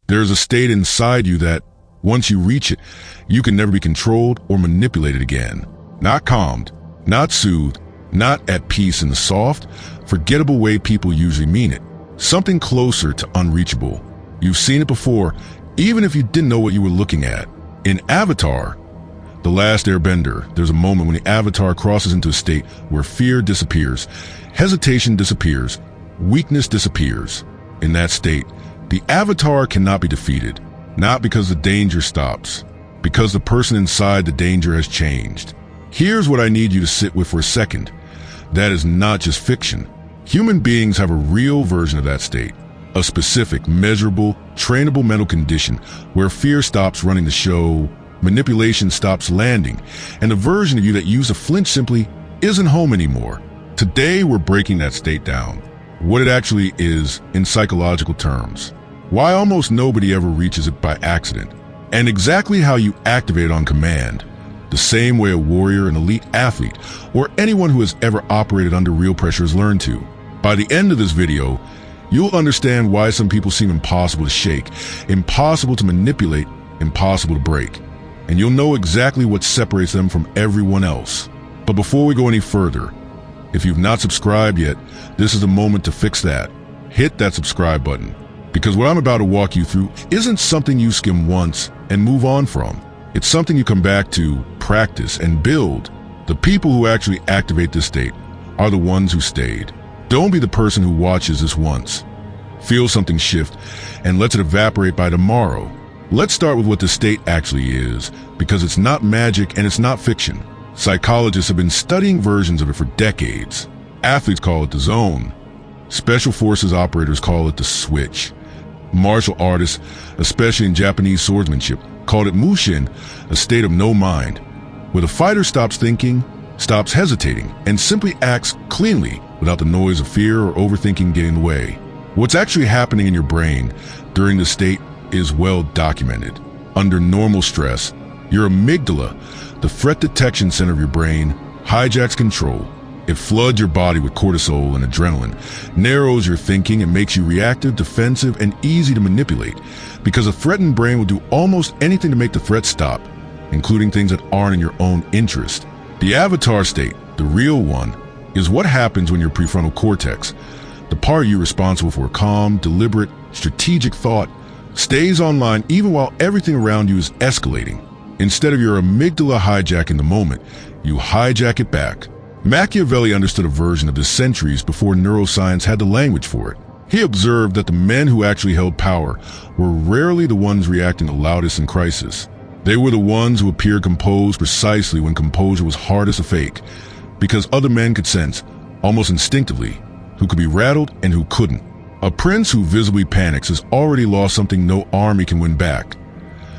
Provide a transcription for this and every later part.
There's a state inside you that, once you reach it, you can never be controlled or manipulated again. Not calmed, not soothed, not at peace in the soft, forgettable way people usually mean it. Something closer to unreachable. You've seen it before, even if you didn't know what you were looking at. In Avatar, The Last Airbender, there's a moment when the Avatar crosses into a state where fear disappears, hesitation disappears, weakness disappears. In that state, the Avatar cannot be defeated, not because the danger stops, because the person inside the danger has changed. Here's what I need you to sit with for a second. That is not just fiction. Human beings have a real version of that state, a specific, measurable, trainable mental condition where fear stops running the show, manipulation stops landing, and the version of you that used to flinch simply isn't home anymore. Today, we're breaking that state down, what it actually is in psychological terms, why almost nobody ever reaches it by accident, and exactly how you activate it on command, the same way a warrior, an elite athlete, or anyone who has ever operated under real pressure has learned to. By the end of this video, you'll understand why some people seem impossible to shake, impossible to manipulate, impossible to break. And you'll know exactly what separates them from everyone else. But before we go any further, if you've not subscribed yet, this is the moment to fix that. Hit that subscribe button, because what I'm about to walk you through isn't something you skim once and move on from. It's something you come back to, practice, and build. The people who actually activate this state are the ones who stayed. Don't be the person who watches this once, feels something shift, and lets it evaporate by tomorrow. Let's start with what the state actually is, because it's not magic and it's not fiction. Psychologists have been studying versions of it for decades. Athletes call it the zone. Special forces operators call it the switch. Martial artists, especially in Japanese swordsmanship, called it Mushin, a state of no mind, where the fighter stops thinking, stops hesitating, and simply acts cleanly without the noise of fear or overthinking getting in the way. What's actually happening in your brain during this state is well documented. Under normal stress, your amygdala, the threat detection center of your brain, hijacks control. It floods your body with cortisol and adrenaline, narrows your thinking, and makes you reactive, defensive, and easy to manipulate, because a threatened brain will do almost anything to make the threat stop, including things that aren't in your own interest. The avatar state, the real one, is what happens when your prefrontal cortex, the part of you responsible for calm, deliberate, strategic thought, stays online even while everything around you is escalating. Instead of your amygdala hijacking the moment, you hijack it back. Machiavelli understood a version of this centuries before neuroscience had the language for it. He observed that the men who actually held power were rarely the ones reacting the loudest in crisis. They were the ones who appeared composed precisely when composure was hardest to fake, because other men could sense, almost instinctively, who could be rattled and who couldn't. A prince who visibly panics has already lost something no army can win back: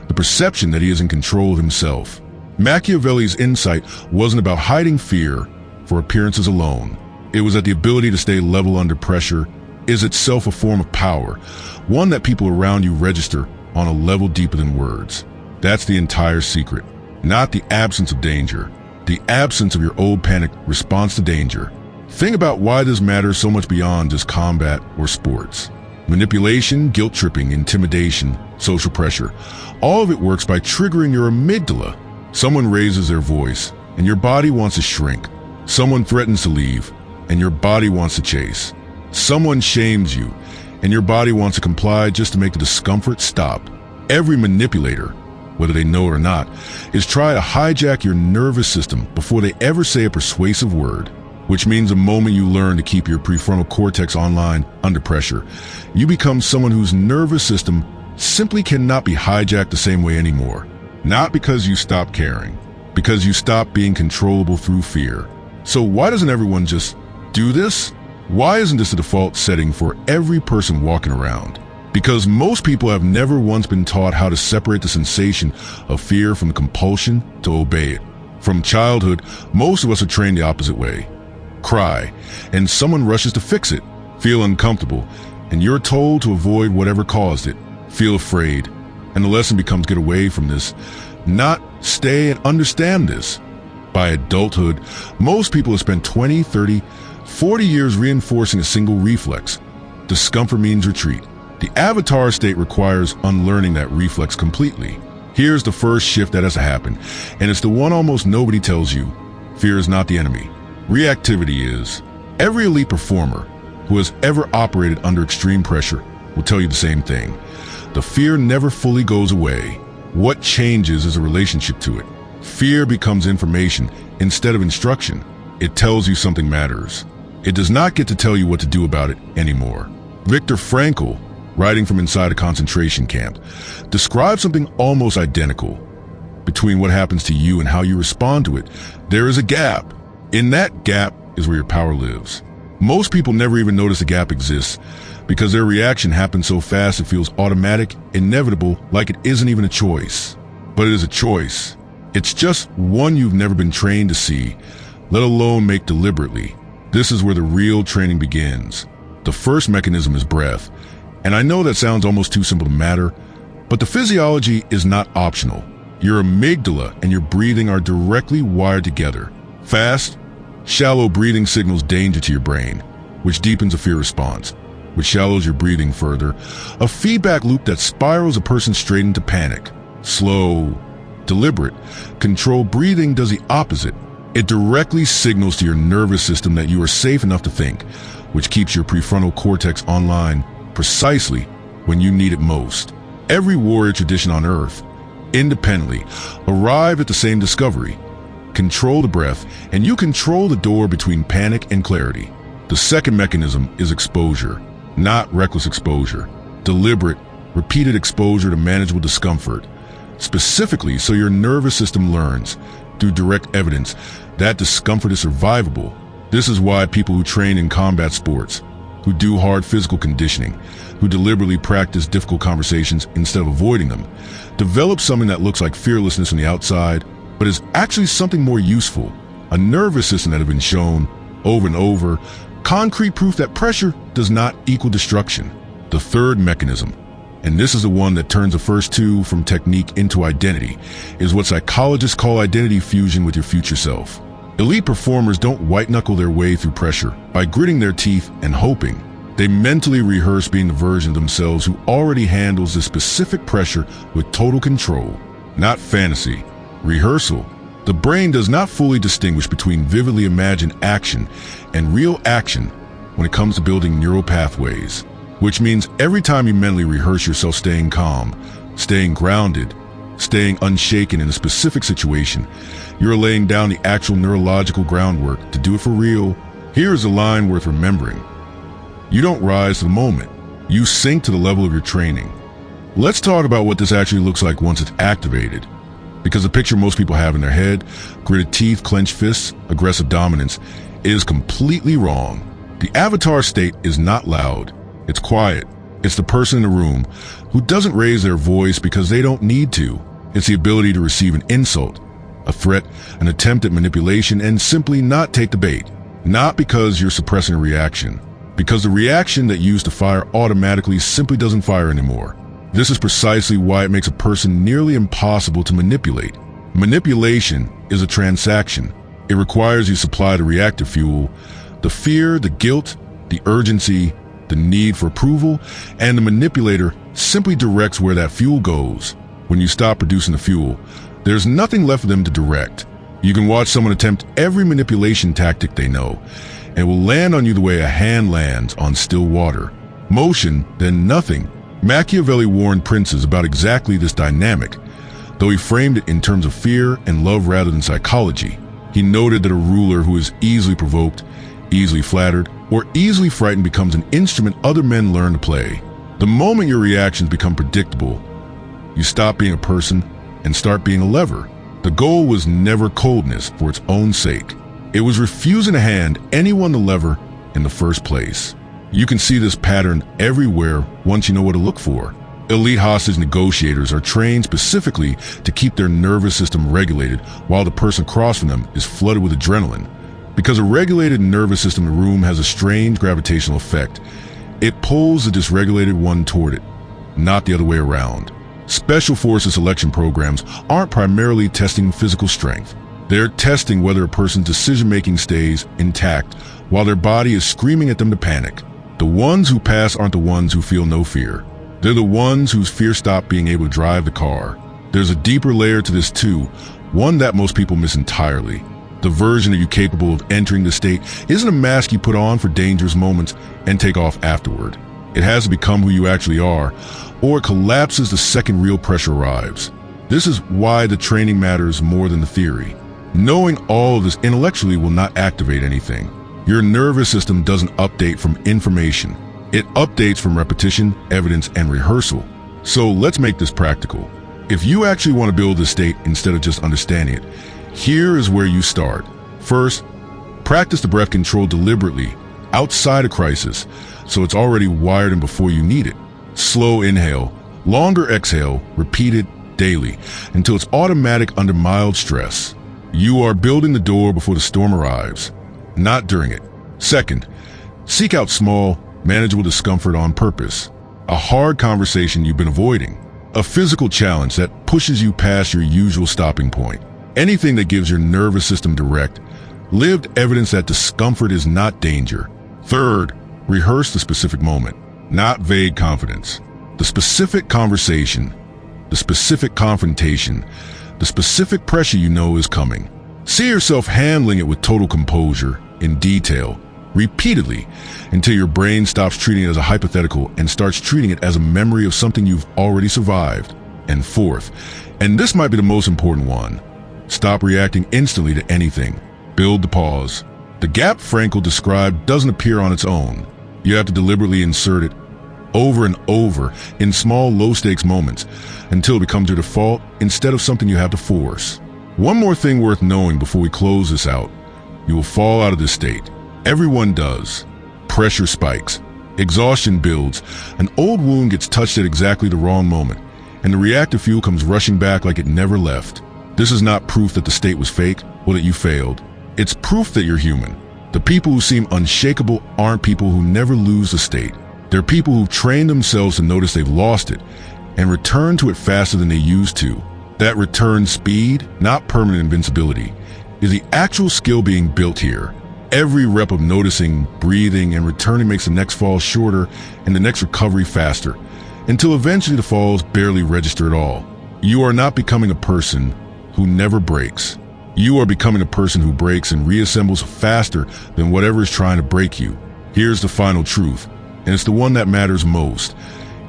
the perception that he is in control of himself. Machiavelli's insight wasn't about hiding fear for appearances alone. It was that the ability to stay level under pressure is itself a form of power, one that people around you register on a level deeper than words. That's the entire secret. Not the absence of danger, the absence of your old panic response to danger. Think about why this matters so much beyond just combat or sports. Manipulation, guilt tripping, intimidation, social pressure, all of it works by triggering your amygdala. Someone raises their voice, and your body wants to shrink. Someone threatens to leave, and your body wants to chase. Someone shames you, and your body wants to comply just to make the discomfort stop. Every manipulator, whether they know it or not, is trying to hijack your nervous system before they ever say a persuasive word. Which means the moment you learn to keep your prefrontal cortex online under pressure, you become someone whose nervous system simply cannot be hijacked the same way anymore. Not because you stop caring, because you stop being controllable through fear. So why doesn't everyone just do this? Why isn't this the default setting for every person walking around? Because most people have never once been taught how to separate the sensation of fear from the compulsion to obey it. From childhood, most of us are trained the opposite way. Cry, and someone rushes to fix it. Feel uncomfortable, and you're told to avoid whatever caused it. Feel afraid, and the lesson becomes get away from this, not stay and understand this. By adulthood, most people have spent 20, 30, 40 years reinforcing a single reflex. Discomfort means retreat. The avatar state requires unlearning that reflex completely. Here's the first shift that has to happen, and it's the one almost nobody tells you. Fear is not the enemy. Reactivity is. Every elite performer who has ever operated under extreme pressure will tell you the same thing. The fear never fully goes away. What changes is a relationship to it. Fear becomes information instead of instruction. It tells you something matters. It does not get to tell you what to do about it anymore. Viktor Frankl, writing from inside a concentration camp, describes something almost identical. Between what happens to you and how you respond to it, there is a gap. In that gap is where your power lives. Most people never even notice a gap exists because their reaction happens so fast it feels automatic, inevitable, like it isn't even a choice. But it is a choice. It's just one you've never been trained to see, let alone make deliberately. This is where the real training begins. The first mechanism is breath. And I know that sounds almost too simple to matter, but the physiology is not optional. Your amygdala and your breathing are directly wired together. Fast, shallow breathing signals danger to your brain, which deepens a fear response, which shallows your breathing further, a feedback loop that spirals a person straight into panic. Slow, deliberate, controlled breathing does the opposite. It directly signals to your nervous system that you are safe enough to think, which keeps your prefrontal cortex online precisely when you need it most. Every warrior tradition on Earth, independently, arrive at the same discovery. Control the breath, and you control the door between panic and clarity. The second mechanism is exposure, not reckless exposure. Deliberate, repeated exposure to manageable discomfort, specifically so your nervous system learns, through direct evidence, that discomfort is survivable. This is why people who train in combat sports, who do hard physical conditioning, who deliberately practice difficult conversations instead of avoiding them, develop something that looks like fearlessness on the outside, but is actually something more useful, a nervous system that has been shown, over and over, concrete proof that pressure does not equal destruction. The third mechanism, and this is the one that turns the first two from technique into identity, is what psychologists call identity fusion with your future self. Elite performers don't white-knuckle their way through pressure by gritting their teeth and hoping. They mentally rehearse being the version of themselves who already handles the specific pressure with total control. Not fantasy, rehearsal. The brain does not fully distinguish between vividly imagined action and real action when it comes to building neural pathways, which means every time you mentally rehearse yourself staying calm, staying grounded, staying unshaken in a specific situation, you're laying down the actual neurological groundwork to do it for real. Here's a line worth remembering. You don't rise to the moment. You sink to the level of your training. Let's talk about what this actually looks like once it's activated. Because the picture most people have in their head, gritted teeth, clenched fists, aggressive dominance, is completely wrong. The avatar state is not loud. It's quiet. It's the person in the room who doesn't raise their voice because they don't need to. It's the ability to receive an insult, a threat, an attempt at manipulation, and simply not take the bait. Not because you're suppressing a reaction, because the reaction that used to fire automatically simply doesn't fire anymore. This is precisely why it makes a person nearly impossible to manipulate. Manipulation is a transaction. It requires you supply the reactive fuel, the fear, the guilt, the urgency, the need for approval, and the manipulator simply directs where that fuel goes. When you stop producing the fuel, there's nothing left for them to direct. You can watch someone attempt every manipulation tactic they know, and it will land on you the way a hand lands on still water. Motion, then nothing. Machiavelli warned princes about exactly this dynamic, though he framed it in terms of fear and love rather than psychology. He noted that a ruler who is easily provoked, easily flattered, or easily frightened becomes an instrument other men learn to play. The moment your reactions become predictable, you stop being a person and start being a lever. The goal was never coldness for its own sake. It was refusing to hand anyone the lever in the first place. You can see this pattern everywhere once you know what to look for. Elite hostage negotiators are trained specifically to keep their nervous system regulated while the person across from them is flooded with adrenaline. Because a regulated nervous system in the room has a strange gravitational effect. It pulls the dysregulated one toward it, not the other way around. Special forces selection programs aren't primarily testing physical strength. They're testing whether a person's decision-making stays intact while their body is screaming at them to panic. The ones who pass aren't the ones who feel no fear. They're the ones whose fear stopped being able to drive the car. There's a deeper layer to this too, one that most people miss entirely. The version of you capable of entering the state isn't a mask you put on for dangerous moments and take off afterward. It has to become who you actually are, or it collapses the second real pressure arrives. This is why the training matters more than the theory. Knowing all of this intellectually will not activate anything. Your nervous system doesn't update from information. It updates from repetition, evidence, and rehearsal. So let's make this practical. If you actually want to build this state instead of just understanding it, here is where you start. First, practice the breath control deliberately, outside a crisis, so it's already wired in before you need it. Slow inhale, longer exhale, repeated daily, until it's automatic under mild stress. You are building the door before the storm arrives, not during it. Second, seek out small, manageable discomfort on purpose. A hard conversation you've been avoiding. A physical challenge that pushes you past your usual stopping point. Anything that gives your nervous system direct, lived evidence that discomfort is not danger. Third, rehearse the specific moment, not vague confidence. The specific conversation, the specific confrontation, the specific pressure you know is coming. See yourself handling it with total composure, in detail, repeatedly, until your brain stops treating it as a hypothetical and starts treating it as a memory of something you've already survived. And fourth, and this might be the most important one, stop reacting instantly to anything. Build the pause. The gap Frankl described doesn't appear on its own. You have to deliberately insert it over and over in small, low-stakes moments until it becomes your default instead of something you have to force. One more thing worth knowing before we close this out. You will fall out of this state. Everyone does. Pressure spikes. Exhaustion builds. An old wound gets touched at exactly the wrong moment, and the reactive fuel comes rushing back like it never left. This is not proof that the state was fake or that you failed. It's proof that you're human. The people who seem unshakable aren't people who never lose the state. They're people who've trained themselves to notice they've lost it and return to it faster than they used to. That return speed, not permanent invincibility, is the actual skill being built here. Every rep of noticing, breathing, and returning makes the next fall shorter and the next recovery faster, until eventually the falls barely register at all. You are not becoming a person who never breaks. You are becoming a person who breaks and reassembles faster than whatever is trying to break you. Here's the final truth, and it's the one that matters most.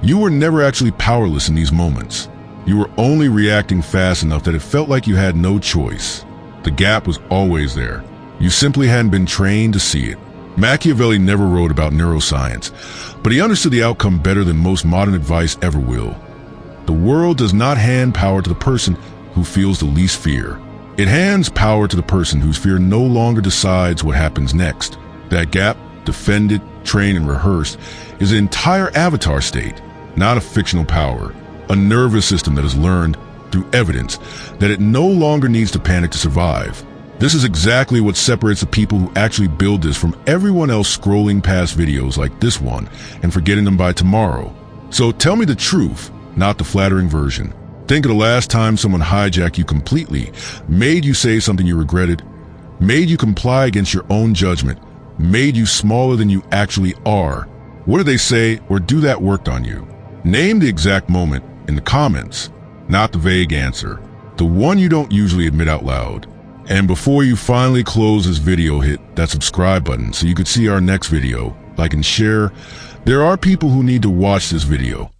You were never actually powerless in these moments. You were only reacting fast enough that it felt like you had no choice. The gap was always there. You simply hadn't been trained to see it. Machiavelli never wrote about neuroscience, but he understood the outcome better than most modern advice ever will. The world does not hand power to the person who feels the least fear. It hands power to the person whose fear no longer decides what happens next. That gap, defended, trained, and rehearsed, is an entire avatar state, not a fictional power. A nervous system that has learned, through evidence, that it no longer needs to panic to survive. This is exactly what separates the people who actually build this from everyone else scrolling past videos like this one and forgetting them by tomorrow. So tell me the truth, not the flattering version. Think of the last time someone hijacked you completely, made you say something you regretted, made you comply against your own judgment, made you smaller than you actually are. What did they say or do that worked on you? Name the exact moment in the comments, not the vague answer, the one you don't usually admit out loud. And before you finally close this video, hit that subscribe button so you could see our next video, like and share. There are people who need to watch this video.